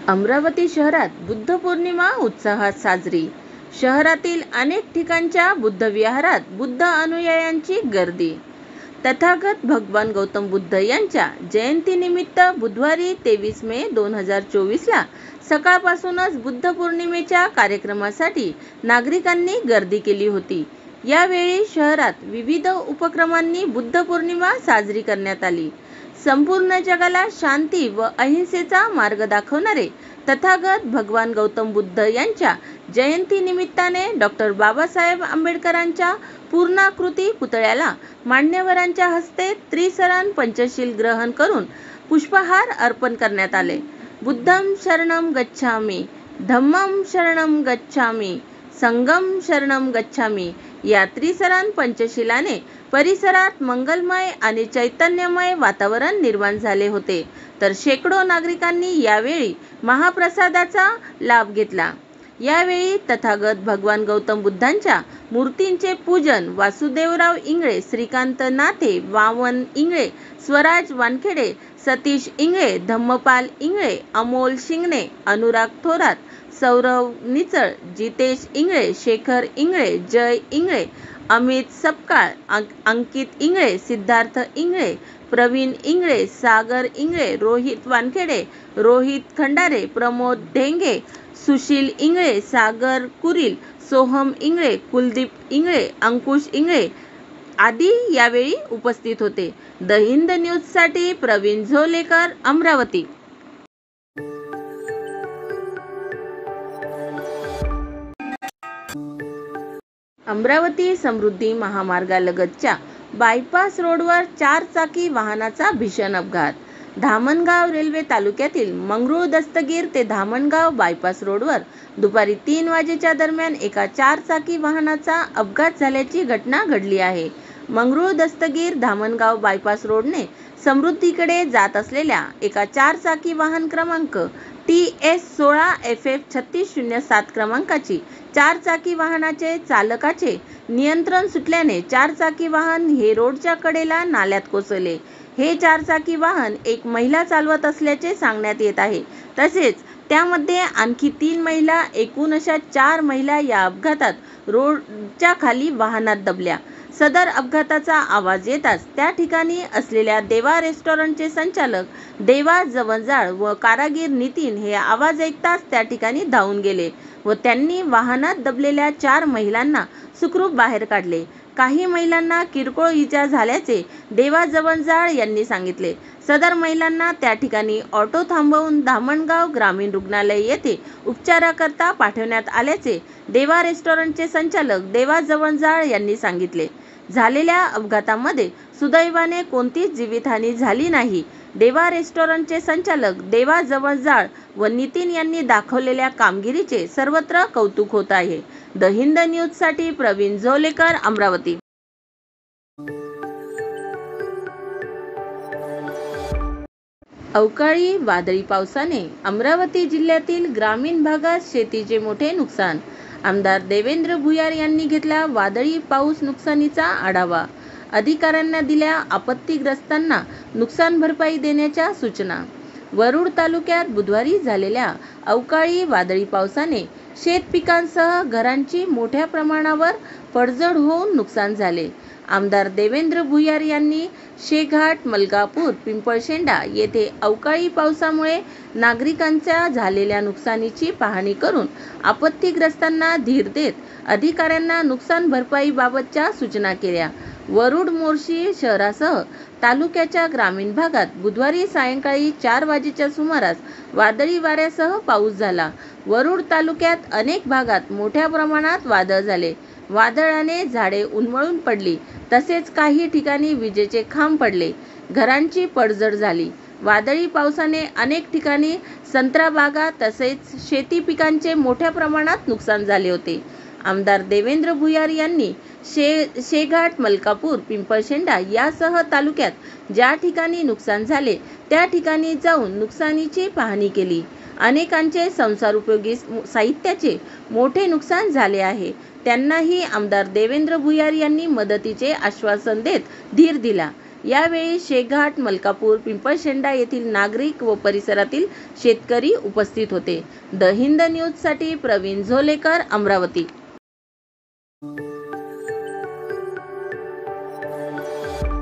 अमरावती शहरात बुद्ध पौर्णिमा उत्साहात साजरी। शहरातील अनेक ठिकाणच्या बुद्ध विहारात बुद्ध अनुयायांची गर्दी। तथागत भगवान गौतम बुद्ध यांच्या जयंतीनिमित्त बुधवारी 23 मे 2024 ला सकाळपासूनच बुद्ध पौर्णिमेच्या कार्यक्रमासाठी नागरिकांनी गर्दी केली होती। यावेळी शहरात विविध उपक्रमांनी बुद्ध पौर्णिमा साजरी करण्यात आली। संपूर्ण जगाला शांती व अहिंसेचा मार्ग दाखवणारे तथागत भगवान गौतम बुद्ध यांच्या जयंती निमित्ताने डॉक्टर बाबासाहेब आंबेडकरांच्या पूर्णाकृती पुतळ्याला मान्यवरांच्या हस्ते त्रिसरण पंचशील ग्रहण करून पुष्पहार अर्पण करण्यात आले। बुद्धं शरणं गच्छामि, धम्मं शरणं गच्छामि, संघं शरणं गच्छामि या त्रिसरण पंचशीलाने परिसरात मंगलमय आणि चैतन्यमय वातावरण निर्माण झाले होते। तर शेकडो नागरिकांनी यावेळी महाप्रसादाचा लाभ घेतला। यावेळी तथागत भगवान गौतम बुद्धांच्या मूर्तींचे पूजन वासुदेवराव इंगळे, श्रीकांत नाथे, वामन इंगळे, स्वराज वानखेडे, सतीश इंगळे, धम्मपाल इंगळे, अमोल शिंगणे, अनुराग थोरात, सौरव निचळ, जितेश इंगळे, शेखर इंगळे, जय इंगळे, अमित सपकाळ, अंकित इंगळे, सिद्धार्थ इंगळे, प्रवीण इंगळे, सागर इंगळे, रोहित वानखेडे, रोहित खंडारे, प्रमोद ढेंगे, सुशील इंगळे, सागर कुरील, सोहम इंगळे, कुलदीप इंगळे, अंकुश इंगळे आदी यावेळी उपस्थित होते। द हिंद न्यूज साठी प्रवीण झोलेकर, अमरावती। अमरावती समृद्धी महामार्गालगतच्या बायपास रोडवर 4 चाकी वाहनाचा भीषण अपघात। धामणगाव रेल्वे तालुक्यातील मंगरुळ दस्तगीर ते धामणगाव बायपास रोडवर दुपारी 3 वाजेच्या दरम्यान एका 4 चाकी वाहनाचा अपघात झाल्याची घटना घडली आहे। मंगरुळ दस्तगीर धामणगाव बायपास रोडने समृद्धीकडे जात असलेल्या एका 4 चाकी वाहन क्रमांक TS16FF3607 क्रमांकाची 4 चाकी वाहनाचे चालकाचे नियंत्रण सुटल्याने 4 चाकी वाहन हे रोडच्या कडेला नाल्यात कोसळले। हे 4 चाकी वाहन एक महिला चालवत असल्याचे सांगण्यात येत आहे। तसेच त्यामध्ये आणखी 3 महिला, एकूण अशा 4 महिला या अपघातात रोडच्या खाली वाहनात दबल्या। सदर अपघाताचा आवाज येताच त्या ठिकाणी असलेल्या देवा रेस्टॉरंटचे संचालक देवा जवंजाळ व कारागीर नितीन हे आवाज ऐकताच त्या ठिकाणी धावून गेले व त्यांनी वाहनात दबलेल्या 4 महिलांना सुखरूप बाहेर काढले। काही महिलांना किरकोळ इजा झाल्याचे देवा जवंजाळ यांनी सांगितले। सदर महिलांना त्या ठिकाणी ऑटो थांबवून धामणगाव ग्रामीण रुग्णालय येथे उपचाराकरता पाठवण्यात आल्याचे देवा रेस्टॉरंटचे संचालक देवा जवंजाळ यांनी सांगितले। झालेल्या अपघातामध्ये सुदैवाने कोणतीच जीवितहानी झाली नाही। देवा रेस्टॉरंटचे संचालक देवा जवंजाळ व नितीन यांनी दाखवलेल्या कामगिरीचे सर्वत्र कौतुक होत आहे। द हिंद न्यूज साठी प्रवीण झोलेकर, अमरावती। अवकाळी वादळी पावसाने अमरावती जिल्ह्यातील ग्रामीण भागात शेतीचे मोठे नुकसान। आमदार देवेंद्र भुयार यांनी घेतला वादळी पाऊस नुकसानीचा आढावा। अधिकाऱ्यांना दिल्या आपत्तीग्रस्तांना नुकसान भरपाई देण्याच्या सूचना। वरुड तालुक्यात बुधवारी झालेल्या अवकाळी वादळी पावसाने शेत पिकांसह घरांची मोठ्या प्रमाणावर पडझड होऊन नुकसान झाले। आमदार देवेंद्र भुयार यांनी शेघाट, मलकापूर, पिंपळशेंडा येथे अवकाळी पावसामुळे नागरिकांच्या झालेल्या नुकसानीची पाहणी करून आपत्तीग्रस्तांना धीर देत अधिकाऱ्यांना नुकसान भरपाईबाबतच्या सूचना केल्या। वरुड मोर्शी शहरासह तालुक्याच्या ग्रामीण भागात बुधवारी सायंकाळी 4 वाजेच्या सुमारास वादळी वाऱ्यासह पाऊस झाला। वरुड तालुक्यात अनेक भागात मोठ्या प्रमाणात वादळ झाले। वादळाने झाडे उन्मळून पडली तसेच काही ठिकाणी विजेचे खांब पडले, घरांची पडझड झाली। वादळी पावसाने अनेक ठिकाणी संत्रा बागा तसेच शेती पिकांचे मोठ्या प्रमाणात नुकसान झाले होते। आमदार देवेंद्र भुयार यांनी शेघाट, मलकापूर, पिंपळशेंडा यासह तालुक्यात ज्या ठिकाणी नुकसान झाले त्या ठिकाणी जाऊन नुकसानीची पाहणी केली। अनेकांचे संसारोपयोगी साहित्याचे मोठे नुकसान झाले आहे। त्यांनाही आमदार देवेंद्र भुयार यांनी मदतीचे आश्वासन देत धीर दिला। यावेळी शेकघाट, मलकापूर, पिंपळशेंडा येथील नागरिक व परिसरातील शेतकरी उपस्थित होते. द हिंद न्यूजसाठी प्रवीण झोलेकर, अमरावती.